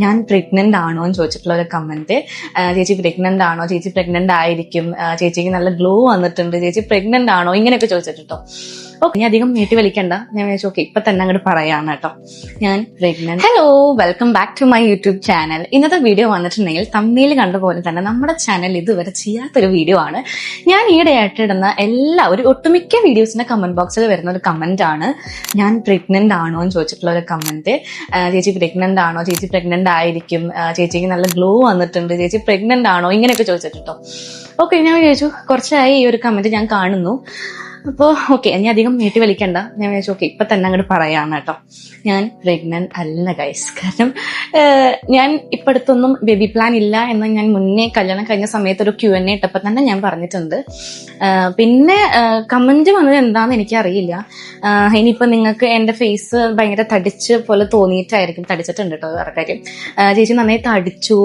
ഞാൻ പ്രഗ്നന്റ് ആണോ എന്ന് ചോദിച്ചിട്ടുള്ള ഒരു കമന്റ്. ചേച്ചി പ്രഗ്നന്റ് ആണോ, ചേച്ചി പ്രഗ്നന്റ് ആയിരിക്കും, ചേച്ചിക്ക് നല്ല ഗ്ലോ വന്നിട്ടുണ്ട്, ചേച്ചി പ്രഗ്നന്റ് ആണോ, ഇങ്ങനെയൊക്കെ ചോദിച്ചിട്ടോ. ഓക്കെ, ഞാൻ അധികം നീട്ടി വലിക്കണ്ട, ഞാൻ വിചാരിച്ചു ഓക്കെ ഇപ്പൊ തന്നെ അങ്ങോട്ട് പറയാന്ന് കേട്ടോ. ഞാൻ pregnant. Hello, welcome back to my YouTube channel. ഇന്നത്തെ വീഡിയോ വന്നിട്ടുണ്ടെങ്കിൽ തമ്മിൽ കണ്ട പോലെ തന്നെ നമ്മുടെ ചാനൽ ഇതുവരെ ചെയ്യാത്തൊരു വീഡിയോ ആണ്. ഞാൻ ഈയിടെ ആയിട്ടിടുന്ന ഒട്ടുമിക്ക വീഡിയോസിന്റെ കമന്റ് ബോക്സിൽ വരുന്ന ഒരു കമന്റ് ആണ് ഞാൻ പ്രഗ്നന്റ് ആണോ എന്ന് ചോദിച്ചിട്ടുള്ള ഒരു കമന്റ്. ചേച്ചി പ്രഗ്നന്റ് ആണോ, ചേച്ചി പ്രഗ്നന്റ് ആയിരിക്കും, ചേച്ചിക്ക് നല്ല ഗ്ലോ വന്നിട്ടുണ്ട്, ചേച്ചി പ്രഗ്നന്റ് ആണോ, ഇങ്ങനെയൊക്കെ ചോദിച്ചിട്ടോ. ഓക്കെ, ഞാൻ വിചാരിച്ചു കുറച്ചായി ഈ ഒരു കമന്റ് ഞാൻ കാണുന്നു. അപ്പോൾ ഓക്കെ, ഞാൻ അധികം നീട്ടി വലിക്കണ്ട, ഞാൻ വിചാരിച്ചു ഓക്കെ ഇപ്പൊ തന്നെ അങ്ങോട്ട് പറയാന്ന് കേട്ടോ. ഞാൻ പ്രഗ്നന്റ് അല്ല ഗൈസ്. കാരണം ഞാൻ ഇപ്പൊ അടുത്തൊന്നും ബേബി പ്ലാൻ ഇല്ല എന്ന് ഞാൻ മുന്നേ കല്യാണം കഴിഞ്ഞ സമയത്ത് ഒരു Q&A ഇട്ടപ്പോൾ തന്നെ ഞാൻ പറഞ്ഞിട്ടുണ്ട്. പിന്നെ കമന്റ് വന്നത് എന്താന്ന് എനിക്കറിയില്ല. ഇനിയിപ്പോ നിങ്ങൾക്ക് എന്റെ ഫേസ് ഭയങ്കര തടിച്ച് പോലെ തോന്നിയിട്ടായിരിക്കും. തടിച്ചിട്ടുണ്ട് കേട്ടോ, വേറെ കാര്യം. ചേച്ചി നന്നായി തടിച്ചു,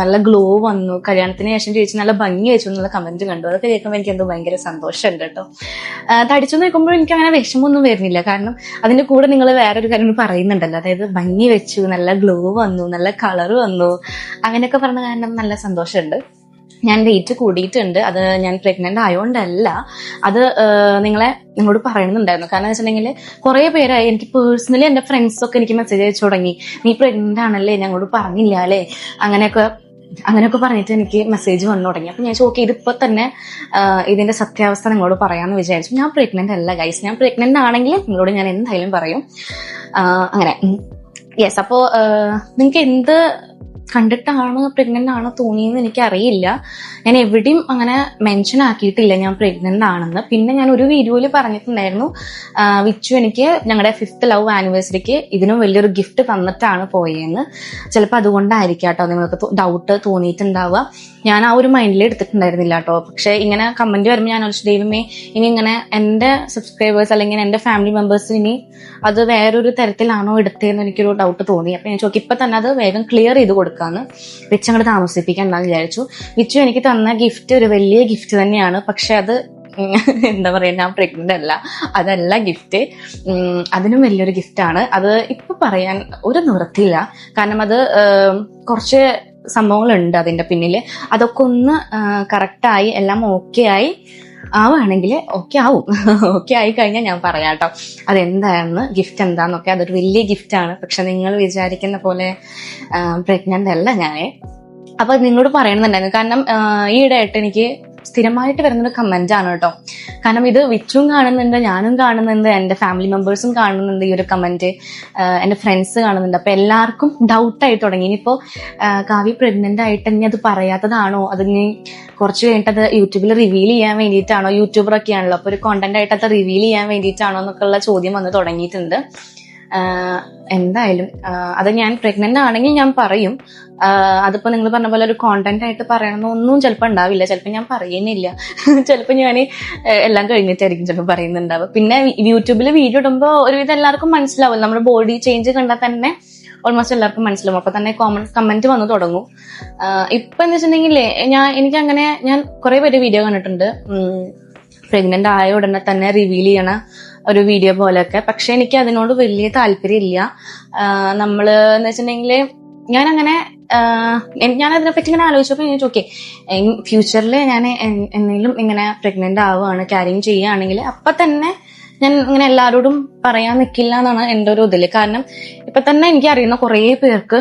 നല്ല ഗ്ലോ വന്നു, കല്യാണത്തിന് ശേഷം ചേച്ചി നല്ല ഭംഗി വെച്ചു എന്നുള്ള കമന്റ് കണ്ടു. അതൊക്കെ കേൾക്കുമ്പോൾ എനിക്ക് എന്തോ ഭയങ്കര സന്തോഷമുണ്ട് കേട്ടോ. തടിച്ചു നിൽക്കുമ്പോൾ എനിക്ക് അങ്ങനെ വിഷമമൊന്നും വരുന്നില്ല. കാരണം അതിന്റെ കൂടെ നിങ്ങൾ വേറൊരു കാര്യം പറയുന്നുണ്ടല്ലോ, അതായത് ഭംഗി വെച്ചു, നല്ല ഗ്ലോ വന്നു, നല്ല കളർ വന്നു, അങ്ങനെയൊക്കെ പറഞ്ഞ കാരണം നല്ല സന്തോഷമുണ്ട്. ഞാൻ വെയിറ്റ് കൂടിയിട്ടുണ്ട്. അത് ഞാൻ പ്രഗ്നന്റ് ആയതുകൊണ്ടല്ല, അത് നിങ്ങളോട് പറയണമെന്നുണ്ടായിരുന്നു. കാരണം എന്ന് വെച്ചിട്ടുണ്ടെങ്കിൽ കുറെ പേരായി എനിക്ക് പേഴ്സണലി എന്റെ ഫ്രണ്ട്സൊക്കെ എനിക്ക് മെസ്സേജ് അയച്ചു തുടങ്ങി, നീ പ്രഗ്നന്റ് ആണല്ലേ, ഞങ്ങളോട് പറഞ്ഞില്ല അല്ലേ, അങ്ങനെയൊക്കെ പറഞ്ഞിട്ട് എനിക്ക് മെസ്സേജ് വന്നു തുടങ്ങി. അപ്പൊ ഞാൻ ഓക്കെ ഇതിപ്പോ തന്നെ ഇതിന്റെ സത്യാവസ്ഥ നിങ്ങളോട് പറയാമെന്ന് വിചാരിച്ചു. ഞാൻ പ്രഗ്നന്റ് അല്ല ഗൈസ്. ഞാൻ പ്രഗ്നന്റ് ആണെങ്കിൽ നിങ്ങളോട് ഞാൻ എന്തായാലും പറയും. അങ്ങനെ യെസ്. അപ്പോ നിങ്ങൾക്ക് എന്ത് കണ്ടിട്ടാണ് പ്രഗ്നന്റ് ആണോ തോന്നിയെന്ന് എനിക്കറിയില്ല. ഞാൻ എവിടെയും അങ്ങനെ മെൻഷൻ ആക്കിയിട്ടില്ല ഞാൻ പ്രഗ്നന്റ് ആണെന്ന്. പിന്നെ ഞാൻ ഒരു വീഡിയോയിൽ പറഞ്ഞിട്ടുണ്ടായിരുന്നു, വിച്ചു എനിക്ക് ഞങ്ങളുടെ 5th ലവ് ആനിവേഴ്സറിക്ക് ഇതിനും വലിയൊരു ഗിഫ്റ്റ് തന്നിട്ടാണ് പോയെന്ന്. ചിലപ്പോൾ അതുകൊണ്ടായിരിക്കാം കേട്ടോ നിങ്ങൾക്ക് ഡൗട്ട് തോന്നിയിട്ടുണ്ടാവുക. ഞാൻ ആ ഒരു മൈൻഡിൽ എടുത്തിട്ടുണ്ടായിരുന്നില്ല കേട്ടോ. പക്ഷെ ഇങ്ങനെ കമന്റ് വരുമ്പോൾ ഞാൻ ദൈവമേ, ഇനി ഇങ്ങനെ എന്റെ സബ്സ്ക്രൈബേഴ്സ് അല്ലെങ്കിൽ എന്റെ ഫാമിലി മെമ്പേഴ്സ് ഇനി അത് വേറൊരു തരത്തിലാണോ എടുത്തതെന്ന് എനിക്കൊരു ഡൗട്ട് തോന്നി. അപ്പൊ ഞാൻ ചോദിക്കും ഇപ്പൊ തന്നെ അത് വേഗം ക്ലിയർ ചെയ്ത് കൊടുക്കാന്ന്, വിച്ച് അങ്ങോട്ട് താമസിപ്പിക്കണ്ടെന്ന് വിചാരിച്ചു. വിച്ചു എനിക്ക് തന്ന ഗിഫ്റ്റ് ഒരു വലിയ ഗിഫ്റ്റ് തന്നെയാണ്. പക്ഷെ അത് എന്താ പറയാ, ഞാൻ പ്രഗ്നന്റ് അല്ല, അതല്ല ഗിഫ്റ്റ്. അതിനും വലിയൊരു ഗിഫ്റ്റാണ്. അത് ഇപ്പൊ പറയാൻ ഒരു നിവൃത്തിയില്ല. കാരണം അത് കുറച്ച് സംഭവങ്ങളുണ്ട് അതിന്റെ പിന്നില്. അതൊക്കെ ഒന്ന് കറക്റ്റായി എല്ലാം ഓക്കെ ആയി ആവുകയാണെങ്കിൽ ഓക്കെ ആവും. ഓക്കെ ആയി കഴിഞ്ഞാൽ ഞാൻ പറയാം കേട്ടോ അതെന്താണെന്ന്, ഗിഫ്റ്റ് എന്താന്നൊക്കെ. അതൊരു വലിയ ഗിഫ്റ്റാണ്. പക്ഷെ നിങ്ങൾ വിചാരിക്കുന്ന പോലെ പ്രഗ്നന്റ് അല്ല ഞാൻ. അപ്പൊ നിങ്ങളോട് പറയണമെന്നുണ്ടായിരുന്നു. കാരണം ഈയിടെയായിട്ട് എനിക്ക് സ്ഥിരമായിട്ട് വരുന്നൊരു കമന്റ് ആണ് കേട്ടോ. കാരണം ഇത് വിച്ചും കാണുന്നുണ്ട്, ഞാനും കാണുന്നുണ്ട്, എന്റെ ഫാമിലി മെമ്പേഴ്സും കാണുന്നുണ്ട് ഈ ഒരു കമന്റ്, എന്റെ ഫ്രണ്ട്സ് കാണുന്നുണ്ട്. അപ്പൊ എല്ലാവർക്കും ഡൗട്ടായി തുടങ്ങി. ഇനിയിപ്പോ കാവ്യ പ്രഗ്നന്റ് ആയിട്ട് ഇനി അത് പറയാത്തതാണോ, അതിന് കുറച്ച് കഴിഞ്ഞിട്ട് അത് യൂട്യൂബിൽ റിവീൽ ചെയ്യാൻ വേണ്ടിയിട്ടാണോ, യൂട്യൂബറൊക്കെ ആണല്ലോ, അപ്പൊ ഒരു കോണ്ടന്റ് ആയിട്ട് അത് റിവീൽ ചെയ്യാൻ വേണ്ടിയിട്ടാണോ എന്നൊക്കെയുള്ള ചോദ്യം വന്ന് തുടങ്ങിയിട്ടുണ്ട്. എന്തായാലും അത് ഞാൻ പ്രഗ്നന്റ് ആണെങ്കിൽ ഞാൻ പറയും. അതിപ്പോ നിങ്ങൾ പറഞ്ഞ പോലെ ഒരു കോണ്ടന്റ് ആയിട്ട് പറയണമെന്നൊന്നും ചിലപ്പോൾ ഉണ്ടാവില്ല. ചിലപ്പോൾ ഞാൻ പറയുന്നില്ല, ചിലപ്പോൾ ഞാൻ എല്ലാം കഴിഞ്ഞിട്ടായിരിക്കും ചിലപ്പോൾ പറയുന്നുണ്ടാവുക. പിന്നെ യൂട്യൂബിൽ വീഡിയോ ഇടുമ്പോൾ ഒരുവിധം എല്ലാവർക്കും മനസ്സിലാവും. നമ്മുടെ ബോഡി ചേഞ്ച് കണ്ടാൽ തന്നെ ഓൾമോസ്റ്റ് എല്ലാവർക്കും മനസ്സിലാവും. അപ്പൊ തന്നെ കമന്റ് വന്നു തുടങ്ങും. ഇപ്പൊ എന്ന് വെച്ചിട്ടുണ്ടെങ്കിൽ ഞാൻ കുറെ പേര് വീഡിയോ കണ്ടിട്ടുണ്ട് പ്രഗ്നന്റ് ആയ ഉടനെ തന്നെ റിവീൽ ചെയ്യണ ഒരു വീഡിയോ പോലെയൊക്കെ. പക്ഷെ എനിക്ക് അതിനോട് വലിയ താല്പര്യമില്ല. നമ്മള് എന്ന് വെച്ചിട്ടുണ്ടെങ്കിൽ ഞാൻ അതിനെപ്പറ്റി ഇങ്ങനെ ആലോചിച്ചപ്പോൾ ഞാൻ ഓക്കെ ഫ്യൂച്ചറിൽ ഞാൻ എന്തെങ്കിലും ഇങ്ങനെ പ്രഗ്നന്റ് ആവുകയാണ്, ക്യാരിങ് ചെയ്യുകയാണെങ്കിൽ അപ്പൊ തന്നെ ഞാൻ ഇങ്ങനെ എല്ലാവരോടും പറയാൻ നിൽക്കില്ല എന്നാണ് എൻ്റെ ഒരു ഇതില്. കാരണം ഇപ്പൊ തന്നെ എനിക്ക് അറിയുന്ന കുറെ പേർക്ക്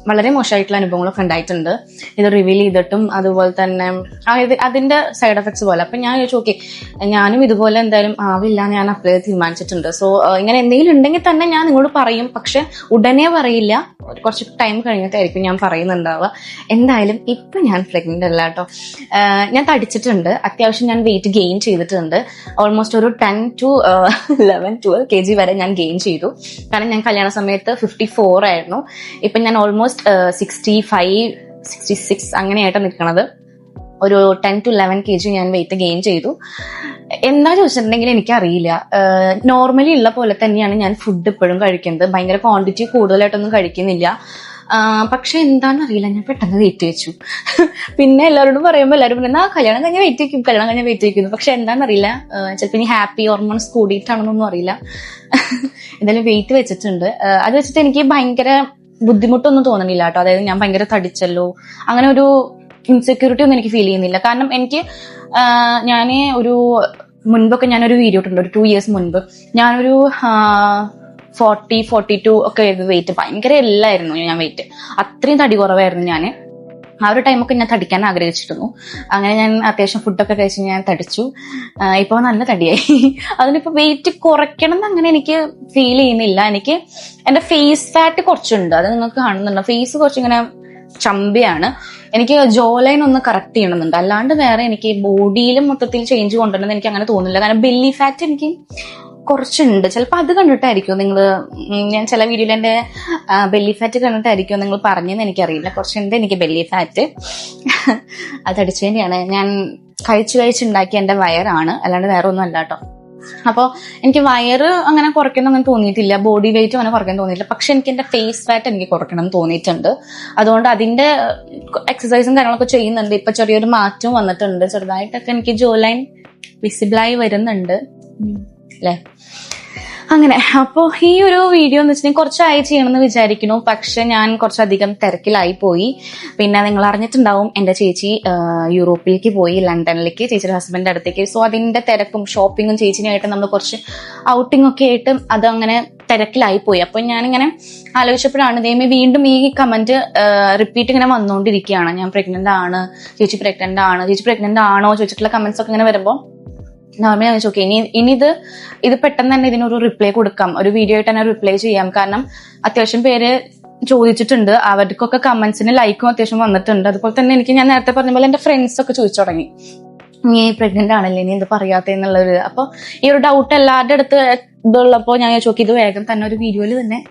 വളരെ മോശമായിട്ടുള്ള അനുഭവങ്ങളൊക്കെ ഉണ്ടായിട്ടുണ്ട് ഇത് റിവീൽ ചെയ്തിട്ടും. അതുപോലെ തന്നെ അതിന്റെ സൈഡ് എഫക്ട്സ് പോലെ. അപ്പൊ ഞാൻ ചോദിച്ചു ഓക്കെ ഞാനും ഇതുപോലെ എന്തായാലും ആവില്ല, ഞാൻ അപ്ലൈ തീരുമാനിച്ചിട്ടുണ്ട്. സോ ഇങ്ങനെ എന്തെങ്കിലും ഉണ്ടെങ്കിൽ തന്നെ ഞാൻ നിങ്ങളോട് പറയും. പക്ഷെ ഉടനെ പറയില്ല, കുറച്ച് ടൈം കഴിഞ്ഞിട്ടായിരിക്കും ഞാൻ പറയുന്നുണ്ടാവുക. എന്തായാലും ഇപ്പൊ ഞാൻ പ്രഗ്നന്റ് അല്ല കേട്ടോ. ഞാൻ തടിച്ചിട്ടുണ്ട്, അത്യാവശ്യം ഞാൻ വെയിറ്റ് ഗെയിൻ ചെയ്തിട്ടുണ്ട്. ഓൾമോസ്റ്റ് ഒരു 10 to 11-12 kg വരെ ഞാൻ ഗെയിൻ ചെയ്തു. കാരണം ഞാൻ കല്യാണ സമയത്ത് 54 ആയിരുന്നു. ഇപ്പൊ ഞാൻ ഓൾമോസ്റ്റ് 65-66 അങ്ങനെയായിട്ട് നിൽക്കണത്. ഒരു 10 to 11 kg ഞാൻ വെയിറ്റ് ഗെയിൻ ചെയ്തു. എന്താ ചോദിച്ചിട്ടുണ്ടെങ്കിൽ എനിക്കറിയില്ല. നോർമലി ഉള്ള പോലെ തന്നെയാണ് ഞാൻ ഫുഡ് ഇപ്പോഴും കഴിക്കുന്നത്. ഭയങ്കര ക്വാണ്ടിറ്റി കൂടുതലായിട്ടൊന്നും കഴിക്കുന്നില്ല. പക്ഷെ എന്താണെന്നറിയില്ല, ഞാൻ പെട്ടെന്ന് വെയിറ്റ് വെച്ചു. പിന്നെ എല്ലാവരോടും പറയുമ്പോൾ എല്ലാവരും പറയുന്നത് കല്യാണം കഴിഞ്ഞ വെയിറ്റ് വയ്ക്കുന്നു. പക്ഷെ എന്താണെന്നറിയില്ല, ചിലപ്പോൾ ഇനി ഹാപ്പി ഹോർമോൺസ് കൂടിയിട്ടാണെന്നൊന്നും അറിയില്ല. എന്തായാലും വെയിറ്റ് വെച്ചിട്ടുണ്ട്. അത് വെച്ചിട്ട് എനിക്ക് ഭയങ്കര ബുദ്ധിമുട്ടൊന്നും തോന്നണില്ല കേട്ടോ. അതായത് ഞാൻ ഭയങ്കര തടിച്ചല്ലോ, അങ്ങനെ ഒരു ഇൻസെക്യൂരിറ്റി ഒന്നും എനിക്ക് ഫീൽ ചെയ്യുന്നില്ല. കാരണം എനിക്ക് ഒരു മുൻപൊക്കെ ഞാനൊരു വീഡിയോ ഇട്ടുണ്ട്, ഒരു 2 years മുൻപ് ഞാനൊരു 42 ഒക്കെ ആയിരുന്നു വെയിറ്റ്. ഭയങ്കര എല്ലായിരുന്നു ഞാൻ വെയിറ്റ്, അത്രയും തടി കുറവായിരുന്നു ഞാൻ. ആ ഒരു ടൈമൊക്കെ ഞാൻ തടിക്കാൻ ആഗ്രഹിച്ചിരുന്നു. അങ്ങനെ ഞാൻ അത്യാവശ്യം ഫുഡൊക്കെ കഴിച്ച് ഞാൻ തടിച്ചു. ഇപ്പൊ നല്ല തടിയായി. അതിനിപ്പോ വെയിറ്റ് കുറയ്ക്കണം എന്ന് അങ്ങനെ എനിക്ക് ഫീൽ ചെയ്യുന്നില്ല. എനിക്ക് എന്റെ ഫേസ് ഫാറ്റ് കുറച്ചുണ്ട്, അത് നിങ്ങൾക്ക് കാണുന്നുണ്ടോ? ഫേസ് കുറച്ചിങ്ങനെ ചമ്പിയാണ്. എനിക്ക് ജോ ലൈൻ ഒന്ന് കറക്റ്റ് ചെയ്യണമെന്നുണ്ട്, അല്ലാണ്ട് വേറെ എനിക്ക് ബോഡിയിലും മൊത്തത്തിൽ ചേഞ്ച് കൊണ്ടുവരണമെന്ന് എനിക്ക് അങ്ങനെ തോന്നുന്നില്ല. കാരണം ബെല്ലി ഫാറ്റ് എനിക്ക് കുറച്ചുണ്ട്. ചിലപ്പോൾ അത് കണ്ടിട്ടായിരിക്കും നിങ്ങൾ, ഞാൻ ചില വീഡിയോയിൽ എന്റെ ബെല്ലി ഫാറ്റ് കണ്ടിട്ടായിരിക്കും നിങ്ങൾ പറഞ്ഞതെന്ന് എനിക്കറിയില്ല. കുറച്ചുണ്ട് എനിക്ക് ബെല്ലി ഫാറ്റ്. അത് അടിച്ചതിന്റെയാണ്. ഞാൻ കഴിച്ചുണ്ടാക്കിയ എന്റെ വയറാണ്, അല്ലാണ്ട് വേറെ ഒന്നും അല്ല കേട്ടോ. അപ്പോൾ എനിക്ക് വയറ് അങ്ങനെ കുറയ്ക്കണം അങ്ങനെ തോന്നിയിട്ടില്ല, ബോഡി വെയിറ്റും അങ്ങനെ കുറയ്ക്കാൻ തോന്നിയിട്ടില്ല. പക്ഷെ എനിക്ക് എന്റെ ഫേസ് ഫാറ്റ് എനിക്ക് കുറയ്ക്കണം എന്ന് തോന്നിയിട്ടുണ്ട്. അതുകൊണ്ട് അതിന്റെ എക്സസൈസും കാര്യങ്ങളൊക്കെ ചെയ്യുന്നുണ്ട്. ഇപ്പൊ ചെറിയൊരു മാറ്റം വന്നിട്ടുണ്ട്, ചെറുതായിട്ടൊക്കെ എനിക്ക് ജോ ലൈൻ വിസിബിളായി വരുന്നുണ്ട് അല്ലേ. അങ്ങനെ അപ്പോൾ ഈ ഒരു വീഡിയോ എന്ന് വെച്ചിട്ടുണ്ടെങ്കിൽ കുറച്ചായി ചെയ്യണമെന്ന് വിചാരിക്കുന്നു. പക്ഷെ ഞാൻ കുറച്ചധികം തിരക്കിലായി പോയി. പിന്നെ നിങ്ങൾ അറിഞ്ഞിട്ടുണ്ടാവും, എന്റെ ചേച്ചി യൂറോപ്പിലേക്ക് പോയി, ലണ്ടനിലേക്ക്, ചേച്ചിയുടെ ഹസ്ബൻഡിന്റെ അടുത്തേക്ക്. സോ അതിന്റെ തിരക്കും ഷോപ്പിങ്ങും ചേച്ചിനായിട്ട് നമ്മൾ കുറച്ച് ഔട്ടിംഗ് ഒക്കെ ആയിട്ട് അതങ്ങനെ തിരക്കിലായി പോയി. അപ്പൊ ഞാനിങ്ങനെ ആലോചിച്ചപ്പോഴാണ് ദൈവമേ വീണ്ടും ഈ കമന്റ് റിപ്പീറ്റ് ഇങ്ങനെ വന്നുകൊണ്ടിരിക്കുകയാണ്. ഞാൻ പ്രഗ്നന്റ് ആണ്, ചേച്ചി പ്രഗ്നന്റ് ആണ്, ചേച്ചി പ്രഗ്നന്റ് ആണോ ചോദിച്ചിട്ടുള്ള കമന്റ്സ് ഒക്കെ ഇങ്ങനെ വരുമ്പോൾ നോർമലി ഞാൻ ചോദിച്ചു, ഇനി ഇത് പെട്ടെന്ന് തന്നെ ഇതിനൊരു റിപ്ലൈ കൊടുക്കാം, ഒരു വീഡിയോ ആയിട്ട് തന്നെ റിപ്ലൈ ചെയ്യാം. കാരണം അത്യാവശ്യം പേര് ചോദിച്ചിട്ടുണ്ട്, അവർക്കൊക്കെ കമന്റ്സിന് ലൈക്കും അത്യാവശ്യം വന്നിട്ടുണ്ട്. അതുപോലെ തന്നെ എനിക്ക് ഞാൻ നേരത്തെ പറഞ്ഞ പോലെ എന്റെ ഫ്രണ്ട്സ് ഒക്കെ ചോദിച്ചു തുടങ്ങി, നീ പ്രഗ്നന്റ് ആണല്ലേ, നീ എന്ത് പറയാത്തെന്നുള്ളൊരു. അപ്പൊ ഈ ഒരു ഡൗട്ട് എല്ലാവരുടെ അടുത്ത് ഇതുള്ളപ്പോ ഞാൻ ചോദിച്ചു, ഇത് വേഗം തന്നെ ഒരു വീഡിയോയിൽ തന്നെ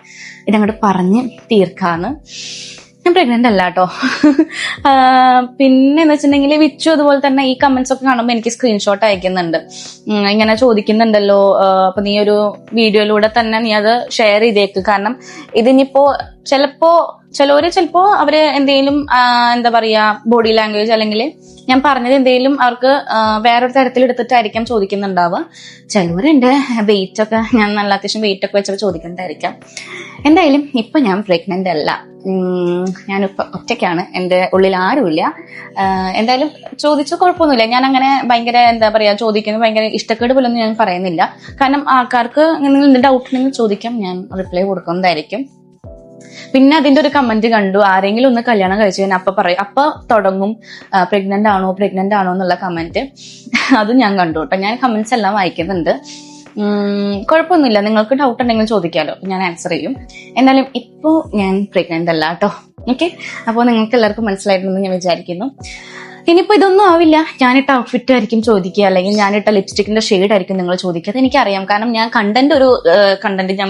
ഇതങ്ങോട്ട് പറഞ്ഞ് തീർക്കാന്ന്. ഞാൻ പ്രഗ്നന്റ് അല്ല കേട്ടോ. പിന്നെ എന്ന് വെച്ചിട്ടുണ്ടെങ്കിൽ വിച്ചു അതുപോലെ തന്നെ ഈ കമന്റ്സ് ഒക്കെ കാണുമ്പോൾ എനിക്ക് സ്ക്രീൻഷോട്ട് അയക്കുന്നുണ്ട്, ഇങ്ങനെ ചോദിക്കുന്നുണ്ടല്ലോ, അപ്പൊ നീ ഒരു വീഡിയോയിലൂടെ തന്നെ നീ അത് ഷെയർ ചെയ്തേക്ക്. കാരണം ഇതിനിപ്പോ ചിലപ്പോ അവര് എന്തെങ്കിലും എന്താ പറയാ ബോഡി ലാംഗ്വേജ് അല്ലെങ്കിൽ ഞാൻ പറഞ്ഞത് എന്തെങ്കിലും അവർക്ക് വേറൊരു തരത്തിൽ എടുത്തിട്ടായിരിക്കാം ചോദിക്കുന്നുണ്ടാവുക. ചിലവരുണ്ട് വെയിറ്റ് ഒക്കെ, ഞാൻ നല്ല അത്യാവശ്യം വെയിറ്റ് ഒക്കെ വെച്ചപ്പോൾ ചോദിക്കുന്നതായിരിക്കാം. എന്തായാലും ഇപ്പൊ ഞാൻ പ്രഗ്നന്റ് അല്ല, ഞാനിപ്പോ ഒറ്റയ്ക്കാണ്, എന്റെ ഉള്ളിൽ ആരുമില്ല. എന്തായാലും ചോദിച്ച കുഴപ്പമൊന്നുമില്ല. ഞാൻ അങ്ങനെ ഭയങ്കര എന്താ പറയാ ചോദിക്കുന്നത് ഭയങ്കര ഇഷ്ടക്കേട് പോലൊന്നും ഞാൻ പറയുന്നില്ല. കാരണം ആൾക്കാർക്ക് എന്തെങ്കിലും ഡൗട്ട് ഉണ്ടെങ്കിൽ ചോദിക്കാം, ഞാൻ റിപ്ലൈ കൊടുക്കുന്നതായിരിക്കും. പിന്നെ അതിന്റെ ഒരു കമന്റ് കണ്ടു, ആരെങ്കിലും ഒന്ന് കല്യാണം കഴിച്ചു കഴിഞ്ഞാൽ അപ്പൊ തുടങ്ങും പ്രഗ്നന്റ് ആണോ എന്നുള്ള കമന്റ്. അതും ഞാൻ കണ്ടു കേട്ടോ. ഞാൻ കമന്റ്സ് എല്ലാം വായിക്കുന്നുണ്ട്. കുഴപ്പമൊന്നുമില്ല, നിങ്ങൾക്ക് ഡൗട്ട് ഉണ്ടെങ്കിൽ ചോദിക്കാലോ, ഞാൻ ആൻസർ ചെയ്യും. എന്നാലും ഇപ്പോ ഞാൻ പ്രഗ്നന്റ് അല്ല കേട്ടോ. ഓക്കെ, അപ്പോൾ നിങ്ങൾക്ക് എല്ലാവർക്കും മനസ്സിലായിട്ടുണ്ടെന്ന് ഞാൻ വിചാരിക്കുന്നു. ഇനിയിപ്പോ ഇതൊന്നും ആവില്ല, ഞാനിട്ട ഔട്ട്ഫിറ്റ് ആയിരിക്കും ചോദിക്കുക, അല്ലെങ്കിൽ ഞാനിട്ട ലിപ്സ്റ്റിക്കിന്റെ ഷെയ്ഡ് ആയിരിക്കും നിങ്ങൾ ചോദിക്കുക. അത് എനിക്കറിയാം, കാരണം ഞാൻ കണ്ടന്റ് ഞാൻ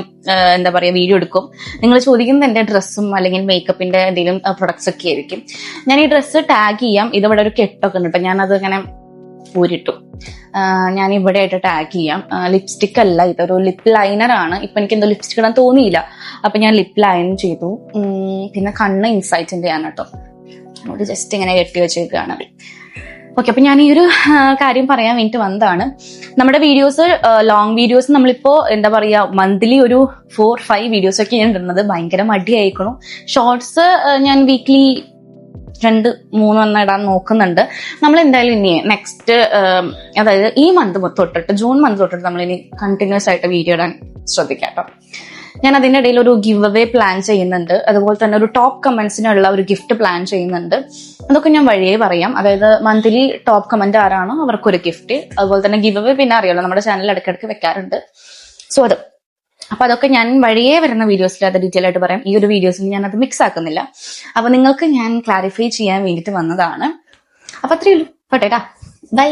എന്താ പറയാ വീഡിയോ എടുക്കും. നിങ്ങൾ ചോദിക്കുന്നത് എന്റെ ഡ്രസ്സും അല്ലെങ്കിൽ മേക്കപ്പിന്റെ എന്തെങ്കിലും പ്രൊഡക്ട്സ് ഒക്കെ ആയിരിക്കും. ഞാൻ ഈ ഡ്രസ്സ് ടാഗ് ചെയ്യാം. ഇതിവിടെ ഒരു കെട്ടൊക്കെ ഉണ്ട്, ഞാനത് ഇങ്ങനെ ഊരിട്ടു. ഞാൻ ഇവിടെ ആയിട്ട് ടാഗ് ചെയ്യാം. ലിപ്സ്റ്റിക് അല്ല, ഇതൊരു ലിപ്പ് ലൈനർ ആണ്. ഇപ്പൊ എനിക്ക് എന്തോ ലിപ്സ്റ്റിക് ഇടാൻ തോന്നിയില്ല, അപ്പൊ ഞാൻ ലിപ്പ് ലൈൻ ചെയ്തു. പിന്നെ കണ്ണ് ഇൻസൈറ്റിന്റെ ആണ് കേട്ടോ, അവിടെ ജസ്റ്റ് ഇങ്ങനെ കെട്ടി വെച്ചേക്കാണ്. ഓക്കെ, അപ്പൊ ഞാൻ ഈ ഒരു കാര്യം പറയാൻ വേണ്ടിട്ട് വന്നതാണ്. നമ്മുടെ വീഡിയോസ്, ലോങ് വീഡിയോസ് നമ്മളിപ്പോ എന്താ പറയാ മന്ത്ലി ഒരു 4-5 വീഡിയോസ് ഒക്കെ ഞാൻ ഇടുന്നത്. ഭയങ്കര മടിയായിക്കണു. ഷോർട്സ് ഞാൻ വീക്ക്ലി 2-3 ഇടാൻ നോക്കുന്നുണ്ട്. നമ്മൾ എന്തായാലും ഇനി നെക്സ്റ്റ് അതായത് ഈ മന്ത് തൊട്ടിട്ട് ജൂൺ മന്ത് തൊട്ടിട്ട് നമ്മൾ ഇനി കണ്ടിന്യൂസ് ആയിട്ട് വീഡിയോ ഇടാൻ ശ്രദ്ധിക്കാം കേട്ടോ. ഞാൻ അതിന്റെ ഇടയിൽ ഒരു ഗിവ് അവേ പ്ലാൻ ചെയ്യുന്നുണ്ട്. അതുപോലെ തന്നെ ഒരു ടോപ്പ് കമന്റ്സിനുള്ള ഒരു ഗിഫ്റ്റ് പ്ലാൻ ചെയ്യുന്നുണ്ട്. അതൊക്കെ ഞാൻ വഴിയേ പറയാം. അതായത് മന്ത്ലി ടോപ്പ് കമന്റ് ആരാണോ അവർക്കൊരു ഗിഫ്റ്റ്. അതുപോലെ തന്നെ ഗിവ് അവേ പിന്നെ അറിയാലോ, നമ്മുടെ ചാനലിൽ ഇടയ്ക്കിടയ്ക്ക് വെക്കാറുണ്ട്. സോ അപ്പൊ അതൊക്കെ ഞാൻ വഴിയേ വരുന്ന വീഡിയോസിൽ അത് ഡീറ്റെയിൽ ആയിട്ട് പറയാം. ഈ ഒരു വീഡിയോസിൽ ഞാൻ അത് മിക്സ് ആക്കുന്നില്ല. അപ്പൊ നിങ്ങൾക്ക് ഞാൻ ക്ലാരിഫൈ ചെയ്യാൻ വേണ്ടിയിട്ട് വന്നതാണ്. അപ്പൊ അത്രയേ ഉള്ളൂ. പോട്ടെട്ടാ, ബൈ.